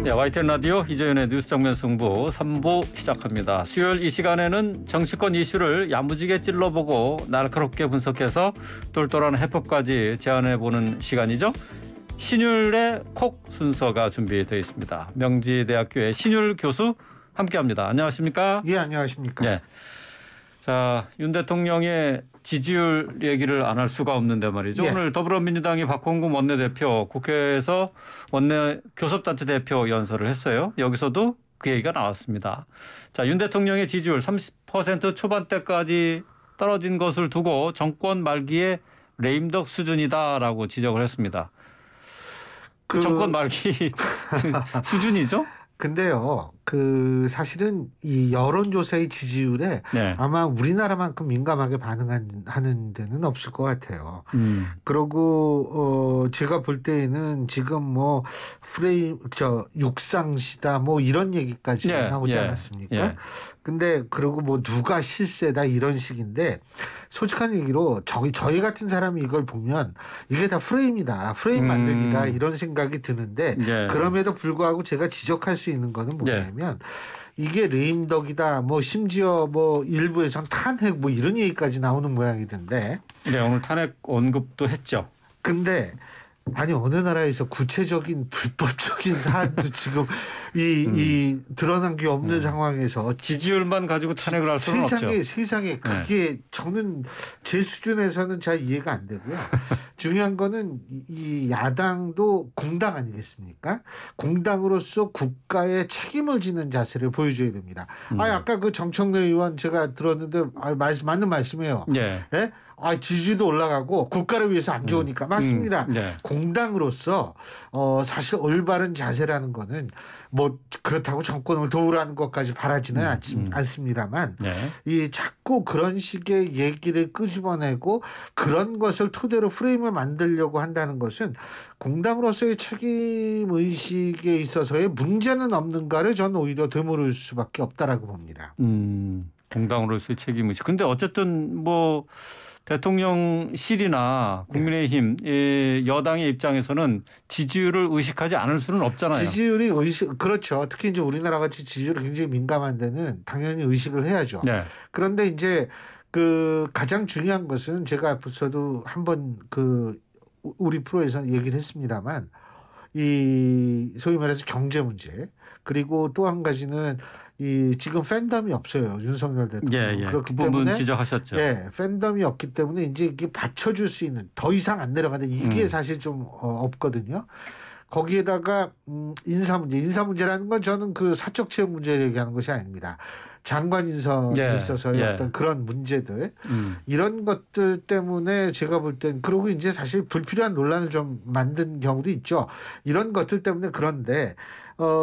네, YTN 라디오 이재현의 뉴스 정면 승부 3부 시작합니다. 수요일 이 시간에는 정치권 이슈를 야무지게 찔러보고 날카롭게 분석해서 똘똘한 해법까지 제안해보는 시간이죠. 신율의 콕 순서가 준비되어 있습니다. 명지대학교의 신율 교수 함께합니다. 안녕하십니까? 예, 안녕하십니까? 네. 자, 윤 대통령의 지지율 얘기를 안 할 수가 없는데 말이죠. 예. 오늘 더불어민주당이 박홍근 원내대표 국회에서 원내 교섭단체 대표 연설을 했어요. 여기서도 그 얘기가 나왔습니다. 자, 윤 대통령의 지지율 30% 초반대까지 떨어진 것을 두고 정권 말기에 레임덕 수준이다라고 지적을 했습니다. 그 정권 말기 수준이죠? 근데요, 사실은 이 여론조사의 지지율에 네. 아마 우리나라만큼 민감하게 반응하는 데는 없을 것 같아요. 그러고, 제가 볼 때에는 지금 뭐, 육상시다 뭐 이런 얘기까지 나오지 않았습니까? 근데 그리고 뭐 누가 실세다 이런 식인데 솔직한 얘기로 저희 같은 사람이 이걸 보면 이게 다 프레임이다. 프레임 만들기다. 이런 생각이 드는데 그럼에도 불구하고 제가 지적할 수 있는 거는 뭐냐면 이게 레임덕이다. 뭐 심지어 뭐 일부에선 탄핵 뭐 이런 얘기까지 나오는 모양이던데. 네, 오늘 탄핵 언급도 했죠. 근데 아니 어느 나라에서 구체적인 불법적인 사안도 지금 이 드러난 게 없는 상황에서 지지율만 가지고 탄핵을 할 수는 없죠. 세상에 그게 저는 제 수준에서는 잘 이해가 안 되고요. 중요한 거는 이 야당도 공당 아니겠습니까? 공당으로서 국가의 책임을 지는 자세를 보여줘야 됩니다. 아까 그 정청래 의원 제가 들었는데 맞는 말씀이에요. 예? 지지도 올라가고 국가를 위해서 안 좋으니까 맞습니다. 공당으로서 사실 올바른 자세라는 거는 뭐 그렇다고 정권을 도우라는 것까지 바라지는 않습니다만 이 자꾸 그런 식의 얘기를 끄집어내고 그런 것을 토대로 프레임을 만들려고 한다는 것은 공당으로서의 책임 의식에 있어서의 문제는 없는가를 저는 오히려 되물을 수밖에 없다라고 봅니다. 공당으로서의 책임 의식. 근데 어쨌든 뭐 대통령실이나 국민의힘 여당의 입장에서는 지지율을 의식하지 않을 수는 없잖아요. 지지율이 그렇죠. 특히 이제 우리나라 같이 지지율이 굉장히 민감한 데는 당연히 의식을 해야죠. 그런데 이제 가장 중요한 것은 제가 앞서도 한번 우리 프로에서 얘기를 했습니다만 이 소위 말해서 경제 문제 그리고 또 한 가지는 지금 팬덤이 없어요. 윤석열 대통령. 그렇기 그 부분 지적하셨죠. 팬덤이 없기 때문에 이제 이게 받쳐줄 수 있는 더 이상 안 내려가는데 이게 사실 좀 없거든요. 거기에다가 인사 문제라는 건 저는 그 사적 채용 문제를 얘기하는 것이 아닙니다. 장관 인선에 있어서의 어떤 그런 문제들 이런 것들 때문에 제가 볼 땐 그리고 이제 사실 불필요한 논란을 좀 만든 경우도 있죠. 이런 것들 때문에 그런데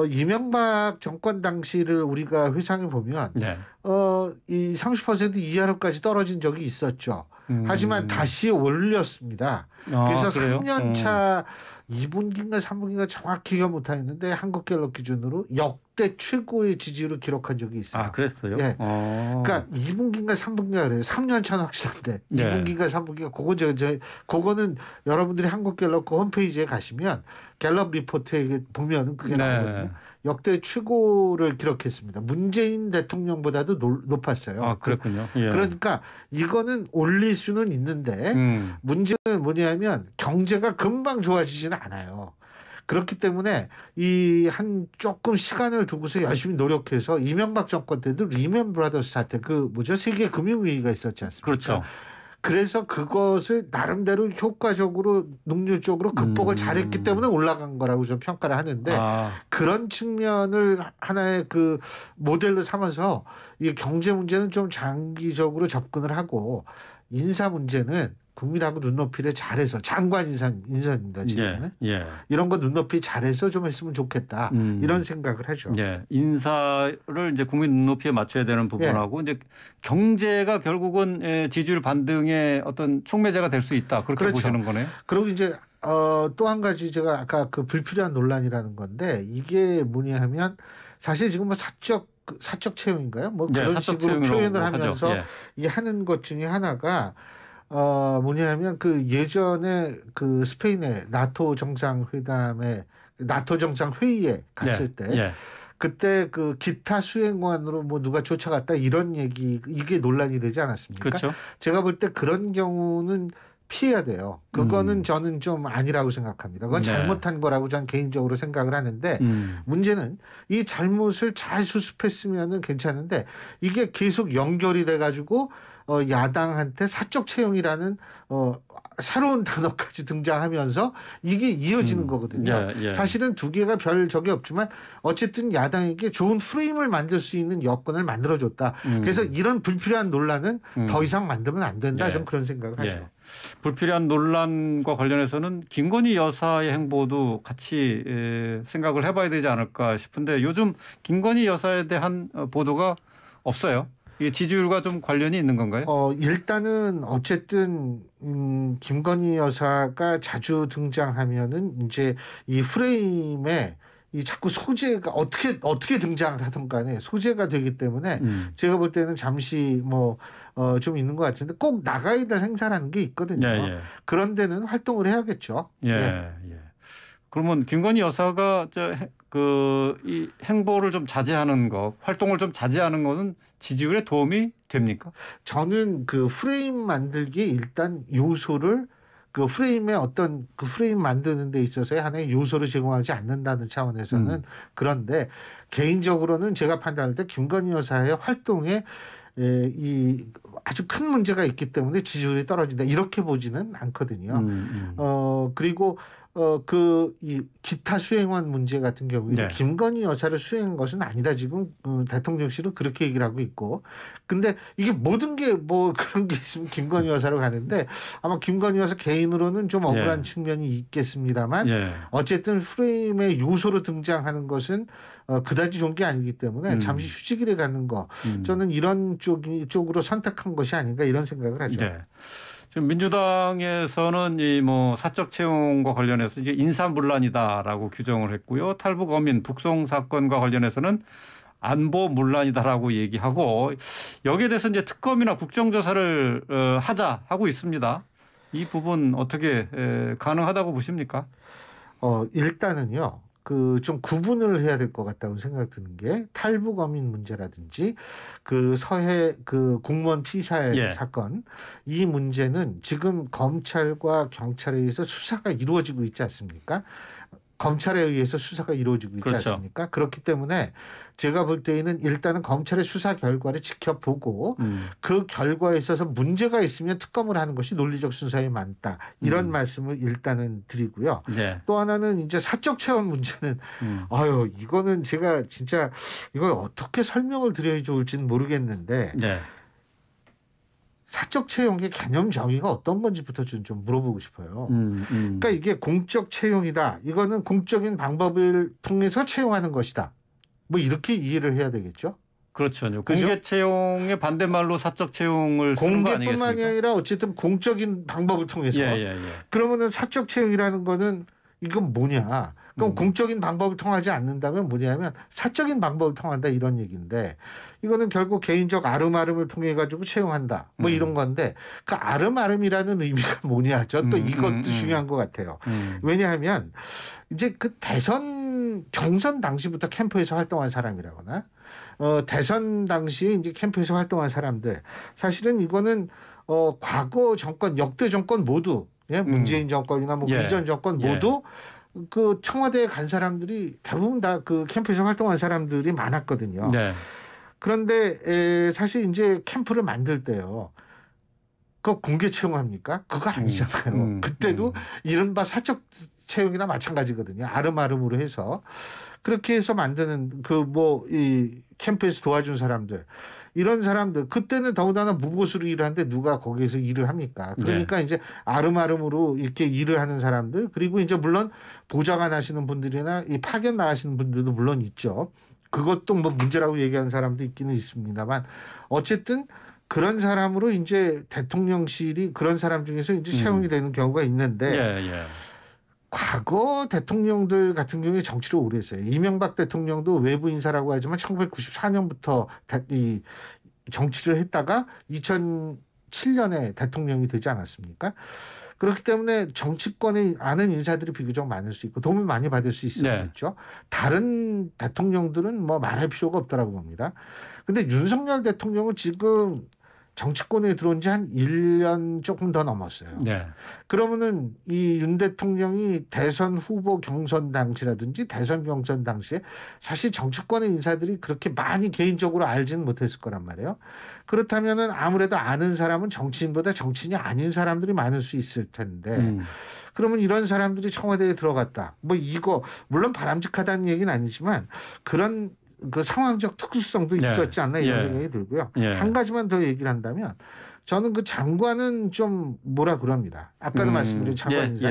이명박 정권 당시를 우리가 회상해 보면 이 30% 이하로까지 떨어진 적이 있었죠. 하지만 다시 올렸습니다. 그래서 3년 차 2분기인가 3분기인가 정확히 기억 못하겠는데 한국갤럽 기준으로 역대 최고의 지지율을 기록한 적이 있어요. 아, 그랬어요? 그러니까 2분기인가 3분기가 그래요. 3년 차는 확실한데 2분기인가 3분기가 그거는 여러분들이 한국갤럽 그 홈페이지에 가시면 갤럽 리포트에 보면 그게 나오거든요. 역대 최고를 기록했습니다. 문재인 대통령보다도 높았어요. 아, 그렇군요. 그러니까 이거는 올릴 수는 있는데 문제는 뭐냐면 경제가 금방 좋아지지는 않아요. 그렇기 때문에 조금 시간을 두고서 열심히 노력해서 이명박 정권 때도 리먼 브라더스 사태 세계 금융위기가 있었지 않습니까? 그렇죠. 그래서 그것을 나름대로 효과적으로 능률적으로 극복을 잘했기 때문에 올라간 거라고 좀 평가를 하는데 그런 측면을 하나의 모델로 삼아서 이 경제 문제는 좀 장기적으로 접근을 하고 인사 문제는 국민하고 눈높이를 잘해서 장관 인선입니다. 지금은. 이런 거 눈높이 잘해서 좀 했으면 좋겠다. 이런 생각을 하죠. 인사를 이제 국민 눈높이에 맞춰야 되는 부분하고 이제 경제가 결국은 지지율 반등의 어떤 촉매제가 될 수 있다. 그렇게 보시는 거네요. 그리고 이제 또 한 가지 제가 아까 불필요한 논란이라는 건데 이게 뭐냐 하면 사실 지금 뭐 사적 채용인가요? 뭐 그런 식으로 표현을 하면서 이 하는 것 중에 하나가 뭐냐면 예전에 스페인의 나토 정상회담에 나토 정상 회의에 갔을 때 예. 그때 그 기타 수행관으로 뭐 누가 쫓아갔다 이런 얘기 이게 논란이 되지 않았습니까? 그렇죠. 제가 볼 때 그런 경우는 피해야 돼요. 그거는 저는 좀 아니라고 생각합니다. 그건 네. 잘못한 거라고 저는 개인적으로 생각을 하는데 문제는 이 잘못을 잘 수습했으면은 괜찮은데 이게 계속 연결이 돼가지고 야당한테 사적 채용이라는 새로운 단어까지 등장하면서 이게 이어지는 거거든요. 예, 예. 사실은 두 개가 별 적이 없지만 어쨌든 야당에게 좋은 프레임을 만들 수 있는 여건을 만들어줬다. 그래서 이런 불필요한 논란은 더 이상 만들면 안 된다. 예. 저는 그런 생각을 하죠. 예. 불필요한 논란과 관련해서는 김건희 여사의 행보도 같이 생각을 해봐야 되지 않을까 싶은데 요즘 김건희 여사에 대한 보도가 없어요. 이게 지지율과 좀 관련이 있는 건가요? 일단은 어쨌든 김건희 여사가 자주 등장하면은 이제 이 프레임에 이 자꾸 소재가 어떻게 등장을 하든 간에 소재가 되기 때문에 제가 볼 때는 잠시 좀 있는 것 같은데 꼭 나가야 될 행사라는 게 있거든요. 예. 그런 데는 활동을 해야겠죠. 예. 그러면 김건희 여사가 이 행보를 좀 자제하는 거, 활동을 좀 자제하는 거는 지지율에 도움이 됩니까? 저는 그 프레임 만들기에 일단 요소를 그 프레임의 어떤 그 프레임 만드는 데 있어서의 하나의 요소를 제공하지 않는다는 차원에서는 그런데 개인적으로는 제가 판단할 때 김건희 여사의 활동에 이 아주 큰 문제가 있기 때문에 지지율이 떨어진다 이렇게 보지는 않거든요. 그리고 이 기타 수행원 문제 같은 경우에 네. 김건희 여사를 수행한 것은 아니다. 지금 대통령실은 그렇게 얘기를 하고 있고. 근데 이게 모든 게 뭐 그런 게 있으면 김건희 여사로 가는데 아마 김건희 여사 개인으로는 좀 억울한 측면이 있겠습니다만 어쨌든 프레임의 요소로 등장하는 것은 그다지 좋은 게 아니기 때문에 잠시 휴직일에 가는 거 저는 이런 쪽으로 선택한 것이 아닌가 이런 생각을 하죠. 네. 지금 민주당에서는 이 사적 채용과 관련해서 이제 인사문란이다라고 규정을 했고요. 탈북 어민 북송 사건과 관련해서는 안보문란이다라고 얘기하고 여기에 대해서 이제 특검이나 국정조사를 하자 하고 있습니다. 이 부분 어떻게 가능하다고 보십니까? 일단은요. 그 좀 구분을 해야 될 것 같다고 생각 드는 게 탈북 어민 문제라든지 그 서해 그 공무원 피살 사건 이 문제는 지금 검찰과 경찰에 의해서 수사가 이루어지고 있지 않습니까? 검찰에 의해서 수사가 이루어지고 있지 않습니까? 그렇기 때문에 제가 볼 때에는 일단은 검찰의 수사 결과를 지켜보고 그 결과에 있어서 문제가 있으면 특검을 하는 것이 논리적 순서에 맞다. 이런 말씀을 일단은 드리고요. 또 하나는 이제 사적 채용 문제는 이거는 제가 진짜 이걸 어떻게 설명을 드려야 좋을지는 모르겠는데 사적 채용의 개념 정의가 어떤 건지부터 좀 물어보고 싶어요. 그러니까 이게 공적 채용이다. 이거는 공적인 방법을 통해서 채용하는 것이다. 뭐 이렇게 이해를 해야 되겠죠. 그렇죠. 공개 채용의 반대말로 사적 채용을 쓰는 거 아니겠습니까? 공개뿐만이 아니라 어쨌든 공적인 방법을 통해서. 그러면은 사적 채용이라는 거는 이건 뭐냐. 그럼 공적인 방법을 통하지 않는다면 뭐냐면 사적인 방법을 통한다 이런 얘기인데 이거는 결국 개인적 아름아름을 통해 가지고 채용한다 뭐 이런 건데 그 아름아름이라는 의미가 뭐냐 또 이것도 중요한 것 같아요. 왜냐하면 이제 그 경선 당시부터 캠프에서 활동한 사람이라거나 대선 당시에 이제 캠프에서 활동한 사람들 사실은 이거는 과거 정권 역대 정권 모두 문재인 정권이나 이전 정권 모두 그 청와대에 간 사람들이 대부분 다 그 캠프에서 활동한 사람들이 많았거든요. 그런데 사실 이제 캠프를 만들 때요. 그거 공개 채용합니까? 그거 아니잖아요. 그때도 이른바 사적 채용이나 마찬가지거든요. 아름아름으로 해서. 그렇게 해서 만드는 이 캠프에서 도와준 사람들. 이런 사람들 그때는 더군다나 무보수로 일을 하는데 누가 거기에서 일을 합니까? 그러니까 이제 아름아름으로 이렇게 일을 하는 사람들 그리고 이제 물론 보좌관 하시는 분들이나 이 파견 나가시는 분들도 물론 있죠. 그것도 뭐 문제라고 얘기하는 사람도 있기는 있습니다만 어쨌든 그런 사람으로 이제 대통령실이 그런 사람 중에서 이제 채용이 되는 경우가 있는데 과거 대통령들 같은 경우에 정치를 오래 했어요. 이명박 대통령도 외부 인사라고 하지만 1994년부터 이 정치를 했다가 2007년에 대통령이 되지 않았습니까? 그렇기 때문에 정치권에 아는 인사들이 비교적 많을 수 있고 도움을 많이 받을 수 있었겠죠. 다른 대통령들은 뭐 말할 필요가 없다라고 봅니다. 근데 윤석열 대통령은 지금 정치권에 들어온 지 한 1년 조금 더 넘었어요. 네. 그러면은 이 윤 대통령이 대선 후보 경선 당시라든지 대선 경선 당시에 사실 정치권의 인사들이 그렇게 많이 개인적으로 알지는 못했을 거란 말이에요. 그렇다면은 아무래도 아는 사람은 정치인보다 정치인이 아닌 사람들이 많을 수 있을 텐데 그러면 이런 사람들이 청와대에 들어갔다. 뭐 이거 물론 바람직하다는 얘기는 아니지만 그런 그 상황적 특수성도 있었지 않나 이런 생각이 들고요. 한 가지만 더 얘기를 한다면 저는 그 장관은 좀 뭐라 그럽니다. 아까도 말씀드린 장관 인사.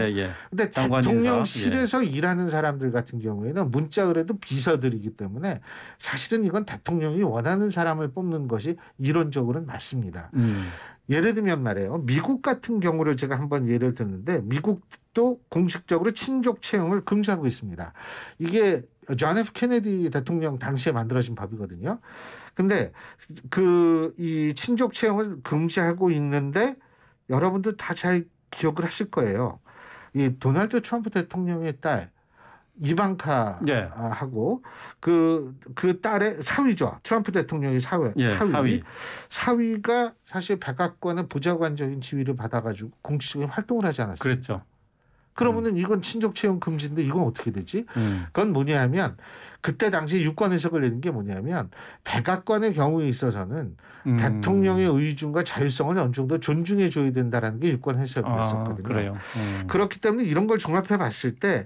근데 대통령실에서 일하는 사람들 같은 경우에는 문자 그래도 비서들이기 때문에 사실은 이건 대통령이 원하는 사람을 뽑는 것이 이론적으로는 맞습니다. 예를 들면 말이에요. 미국 같은 경우를 제가 한번 예를 들는데 미국도 공식적으로 친족 채용을 금지하고 있습니다. 이게 존 F 케네디 대통령 당시에 만들어진 법이거든요. 근데 이 친족 채용을 금지하고 있는데 여러분들 다 잘 기억을 하실 거예요. 이 도널드 트럼프 대통령의 딸 이방카하고 그 딸의 사위죠. 트럼프 대통령의 사위가 사실 백악관의 보좌관적인 지위를 받아가지고 공식적인 활동을 하지 않았어요. 그랬죠. 그러면은 이건 친족 채용 금지인데 이건 어떻게 되지? 그건 뭐냐면 그때 당시 유권 해석을 내는 게 뭐냐면 백악관의 경우에 있어서는 대통령의 의중과 자율성을 어느 정도 존중해 줘야 된다라는 게 유권 해석이었었거든요. 그래요. 그렇기 때문에 이런 걸 종합해 봤을 때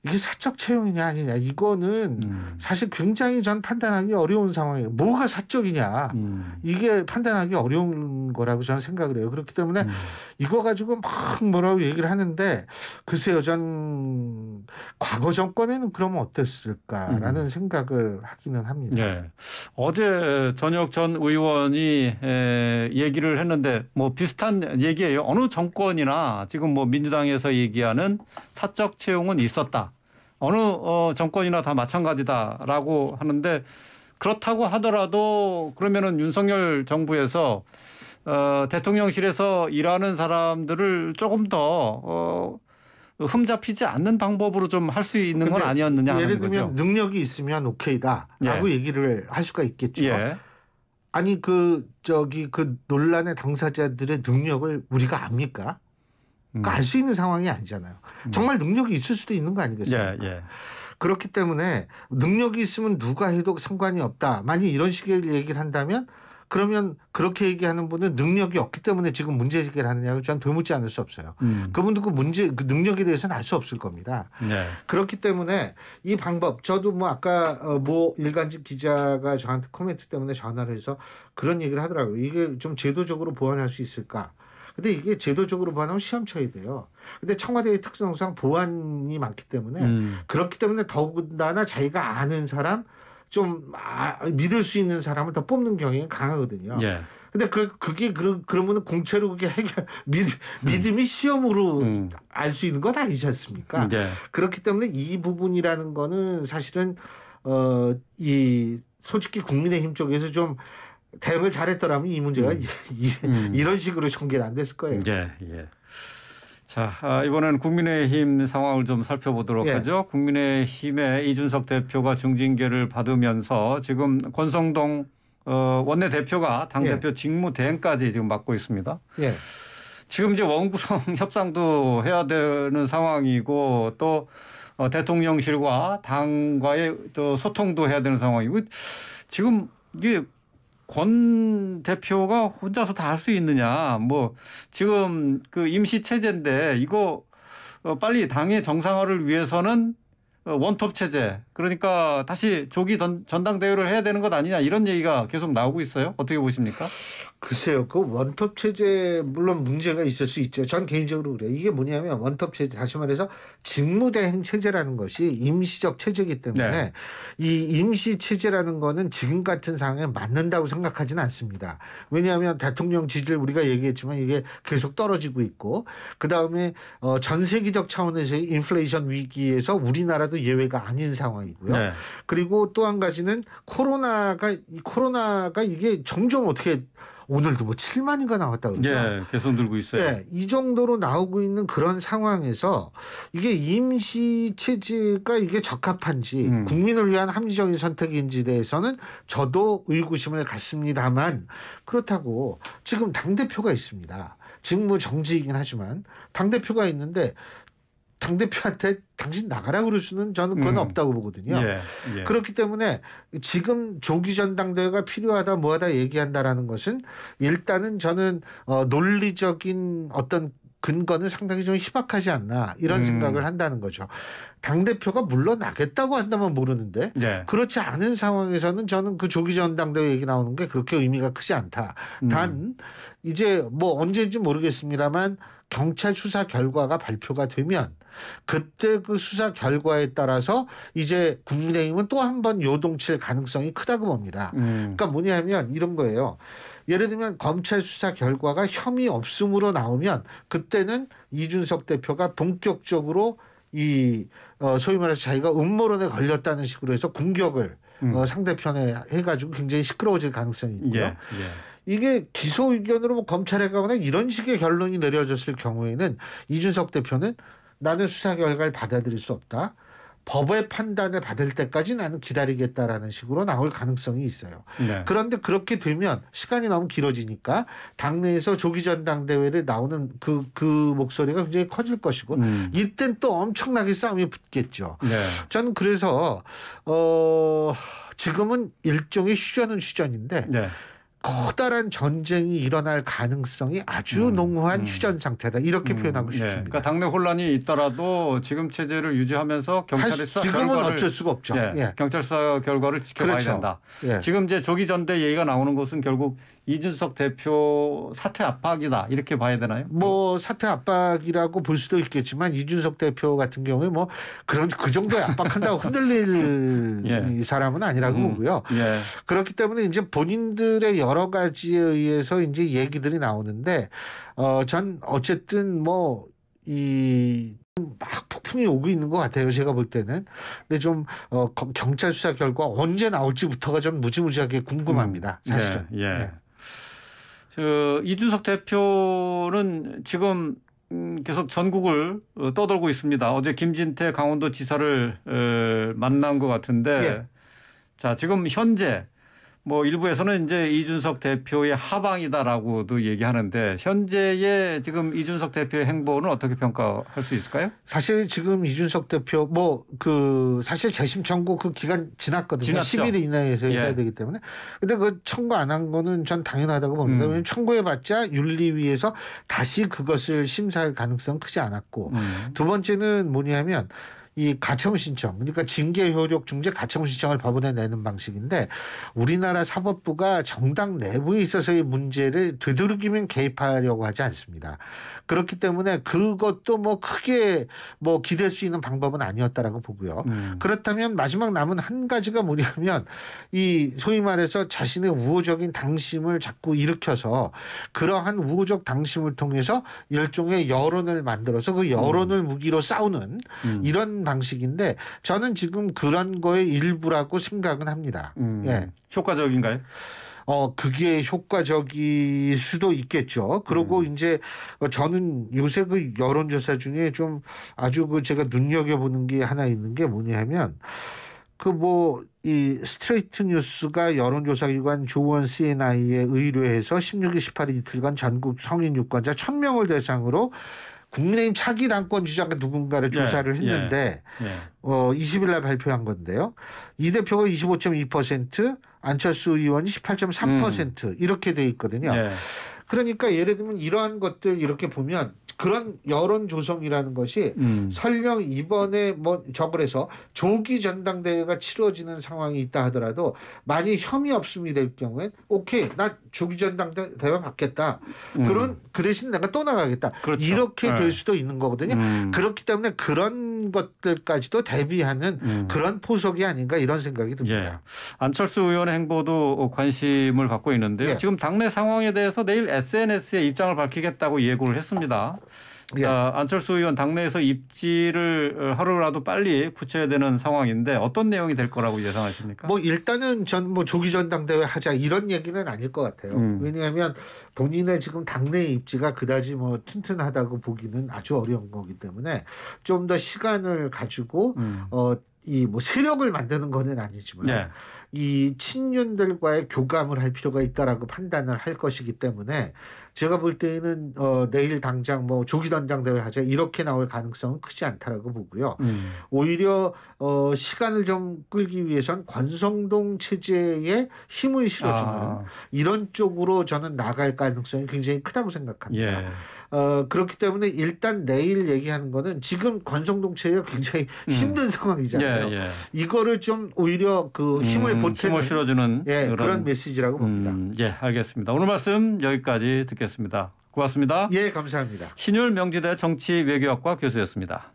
이게 사적 채용이냐 아니냐 이거는 사실 굉장히 전 판단하기 어려운 상황이에요. 뭐가 사적이냐 이게 판단하기 어려운 거라고 저는 생각을 해요. 그렇기 때문에 이거 가지고 막 뭐라고 얘기를 하는데 글쎄요, 전 과거 정권에는 그러면 어땠을까라는 생각을 하기는 합니다. 네. 어제 전역 전 의원이 얘기를 했는데 뭐 비슷한 얘기예요. 어느 정권이나 지금 뭐 민주당에서 얘기하는 사적 채용은 있었다. 어느 정권이나 다 마찬가지다라고 하는데 그렇다고 하더라도 그러면은 윤석열 정부에서 대통령실에서 일하는 사람들을 조금 더 흠잡히지 않는 방법으로 좀 할 수 있는 건 아니었느냐 하는 예를 들면 거죠. 능력이 있으면 오케이다라고 얘기를 할 수가 있겠죠. 아니 그 논란의 당사자들의 능력을 우리가 압니까? 알 수 있는 상황이 아니잖아요. 정말 능력이 있을 수도 있는 거 아니겠어요? 그렇기 때문에 능력이 있으면 누가 해도 상관이 없다. 만약 이런 식의 얘기를 한다면 그러면 그렇게 얘기하는 분은 능력이 없기 때문에 지금 문제 제기를 하느냐고 저는 되묻지 않을 수 없어요. 그분도 그 능력에 대해서는 알 수 없을 겁니다. 그렇기 때문에 이 방법 저도 뭐 아까 뭐 일간지 기자가 저한테 코멘트 때문에 전화를 해서 그런 얘기를 하더라고요. 이게 좀 제도적으로 보완할 수 있을까? 근데 이게 제도적으로 보완하면 시험 쳐야 돼요. 근데 청와대의 특성상 보완이 많기 때문에 그렇기 때문에 더군다나 자기가 아는 사람 좀 믿을 수 있는 사람을 더 뽑는 경향이 강하거든요. 근데 그게 그러면 공채로 그게 믿음이 시험으로 알 수 있는 건 아니지 않습니까? 그렇기 때문에 이 부분이라는 거는 사실은 이 솔직히 국민의힘 쪽에서 좀 대응을 잘했더라면 이 문제가 이런 식으로 전개는 안 됐을 거예요. 자, 이번에는 국민의힘 상황을 좀 살펴보도록 하죠. 국민의힘의 이준석 대표가 중징계를 받으면서 지금 권성동 원내대표가 당대표 직무대행까지 지금 맡고 있습니다. 지금 이제 원구성 협상도 해야 되는 상황이고 또 대통령실과 당과의 또 소통도 해야 되는 상황이고 지금 이게 권 대표가 혼자서 다 할 수 있느냐. 뭐 지금 그 임시 체제인데 이거 빨리 당의 정상화를 위해서는 원톱 체제. 그러니까 다시 조기 전당대회를 해야 되는 것 아니냐 이런 얘기가 계속 나오고 있어요. 어떻게 보십니까? 글쎄요. 그 원톱 체제 물론 문제가 있을 수 있죠. 전 개인적으로 그래요. 이게 뭐냐면 원톱 체제 다시 말해서 직무대행 체제라는 것이 임시적 체제이기 때문에 이 임시 체제라는 거는 지금 같은 상황에 맞는다고 생각하지는 않습니다. 왜냐하면 대통령 지지를 우리가 얘기했지만 이게 계속 떨어지고 있고 그다음에 전 세계적 차원에서의 인플레이션 위기에서 우리나라도 예외가 아닌 상황이고요. 그리고 또 한 가지는 코로나가 이게 점점 어떻게 오늘도 뭐 7만인가 나왔다 그러죠. 예, 계속 늘고 있어요. 네, 이 정도로 나오고 있는 그런 상황에서 이게 임시 체제가 이게 적합한지 국민을 위한 합리적인 선택인지 대해서는 저도 의구심을 갖습니다만 그렇다고 지금 당대표가 있습니다. 직무 정지이긴 하지만 당대표가 있는데 당대표한테 당신 나가라 그럴 수는 저는 그건 없다고 보거든요. 예, 예. 그렇기 때문에 지금 조기 전당대회가 필요하다 뭐하다 얘기한다라는 것은 일단은 저는 논리적인 어떤 근거는 상당히 좀 희박하지 않나 이런 생각을 한다는 거죠. 당대표가 물러나겠다고 한다면 모르는데 예. 그렇지 않은 상황에서는 저는 그 조기 전당대회 얘기 나오는 게 그렇게 의미가 크지 않다. 단 이제 뭐 언제인지 모르겠습니다만 경찰 수사 결과가 발표가 되면 그때 그 수사 결과에 따라서 이제 국민의힘은 또 한 번 요동칠 가능성이 크다고 봅니다. 그러니까 뭐냐면 이런 거예요. 예를 들면 검찰 수사 결과가 혐의 없음으로 나오면 그때는 이준석 대표가 본격적으로 이 소위 말해서 자기가 음모론에 걸렸다는 식으로 해서 공격을 상대편에 해가지고 굉장히 시끄러워질 가능성이 있고요. 예, 예. 이게 기소 의견으로 뭐 검찰에 가거나 이런 식의 결론이 내려졌을 경우에는 이준석 대표는 나는 수사 결과를 받아들일 수 없다. 법의 판단을 받을 때까지 나는 기다리겠다라는 식으로 나올 가능성이 있어요. 네. 그런데 그렇게 되면 시간이 너무 길어지니까 당내에서 조기 전당대회를 나오는 그 목소리가 굉장히 커질 것이고 이땐 또 엄청나게 싸움이 붙겠죠. 네. 저는 그래서 지금은 일종의 휴전은 휴전인데 네. 커다란 전쟁이 일어날 가능성이 아주 농후한 휴전 상태다. 이렇게 표현하고 싶습니다. 그러니까 당내 혼란이 있더라도 지금 체제를 유지하면서 경찰의 수사 지금은 결과를 어쩔 수가 없죠. 예, 예. 경찰 수사 결과를 지켜봐야 그렇죠. 된다. 예. 지금 이제 조기 전대 얘기가 나오는 것은 결국 이준석 대표 사퇴 압박이다 이렇게 봐야 되나요? 뭐 사퇴 압박이라고 볼 수도 있겠지만 이준석 대표 같은 경우에 뭐 그런 그 정도의 압박한다고 흔들릴 예. 사람은 아니라고 보고요. 예. 그렇기 때문에 이제 본인들의 여러 가지에 의해서 이제 얘기들이 나오는데 전 어쨌든 뭐 막 폭풍이 오고 있는 것 같아요. 제가 볼 때는. 근데 좀 경찰 수사 결과 언제 나올지부터가 좀 무지무지하게 궁금합니다. 사실은. 예. 예. 이준석 대표는 지금 계속 전국을 떠돌고 있습니다. 어제 김진태 강원도지사를 만난 것 같은데, 예. 자 지금 현재 뭐 일부에서는 이제 이준석 대표의 하방이다라고도 얘기하는데 현재의 지금 이준석 대표의 행보는 어떻게 평가할 수 있을까요? 사실 지금 이준석 대표 사실 재심 청구 그 기간 지났거든요. 지났죠. 10일 이내에서 해야 예. 되기 때문에. 근데 그 청구 안 한 거는 전 당연하다고 봅니다. 왜냐하면 청구해봤자 윤리위에서 다시 그것을 심사할 가능성은 크지 않았고 두 번째는 뭐냐면 이 가처분 신청, 그러니까 징계 효력 중재 가처분 신청을 법원에 내는 방식인데 우리나라 사법부가 정당 내부에 있어서의 문제를 되도록이면 개입하려고 하지 않습니다. 그렇기 때문에 그것도 뭐 크게 뭐 기댈 수 있는 방법은 아니었다라고 보고요. 그렇다면 마지막 남은 한 가지가 뭐냐면 이 소위 말해서 자신의 우호적인 당심을 자꾸 일으켜서 그러한 우호적 당심을 통해서 일종의 여론을 만들어서 그 여론을 무기로 싸우는 이런 방식인데 저는 지금 그런 거의 일부라고 생각은 합니다. 예. 효과적인가요? 그게 효과적일 수도 있겠죠. 그리고 이제 저는 요새 그 여론조사 중에 좀 아주 제가 눈여겨보는 게 하나 있는 게 뭐냐면 이 스트레이트 뉴스가 여론조사기관 조원 CNI에 의뢰해서 16일 18일 이틀간 전국 성인 유권자 1,000명을 대상으로 국민의힘 차기 당권 주자가 누군가를 조사를 했는데 20일 날 발표한 건데요. 이 대표가 25.2%, 안철수 의원이 18.3% 이렇게 돼 있거든요. 그러니까 예를 들면 이러한 것들 이렇게 보면 그런 여론 조성이라는 것이 설령 이번에 뭐 저그래서 조기 전당대회가 치러지는 상황이 있다 하더라도 만약 혐의 없음이 될 경우엔 오케이 나 조기 전당대회 받겠다. 그 대신 내가 또 나가겠다. 그렇죠. 이렇게 될 수도 있는 거거든요. 그렇기 때문에 그런 것들까지도 대비하는 그런 포석이 아닌가 이런 생각이 듭니다. 예. 안철수 의원의 행보도 관심을 갖고 있는데요. 예. 지금 당내 상황에 대해서 내일 SNS에 입장을 밝히겠다고 예고를 했습니다. 예. 자, 안철수 의원 당내에서 입지를 하루라도 빨리 굳혀야 되는 상황인데 어떤 내용이 될 거라고 예상하십니까? 뭐 일단은 전 뭐 조기 전당대회 하자 이런 얘기는 아닐 것 같아요. 왜냐하면 본인의 지금 당내 입지가 그다지 뭐 튼튼하다고 보기는 아주 어려운 거기 때문에 좀 더 시간을 가지고 이 뭐 세력을 만드는 거는 아니지만 네. 이 친윤들과의 교감을 할 필요가 있다라고 판단을 할 것이기 때문에 제가 볼 때는 내일 당장 뭐 조기 전당대회 하자 이렇게 나올 가능성은 크지 않다라고 보고요. 오히려 시간을 좀 끌기 위해선 권성동 체제에 힘을 실어주는 이런 쪽으로 저는 나갈 가능성이 굉장히 크다고 생각합니다. 예. 그렇기 때문에 일단 내일 얘기하는 거는 지금 권성동 체제가 굉장히 힘든 상황이잖아요. 예, 예. 이거를 좀 오히려 그 힘을 보태는 힘을 실어주는 그런 메시지라고 봅니다. 예, 알겠습니다. 오늘 말씀 여기까지 듣겠습니다. 고맙습니다. 예, 감사합니다. 신율 명지대 정치외교학과 교수였습니다.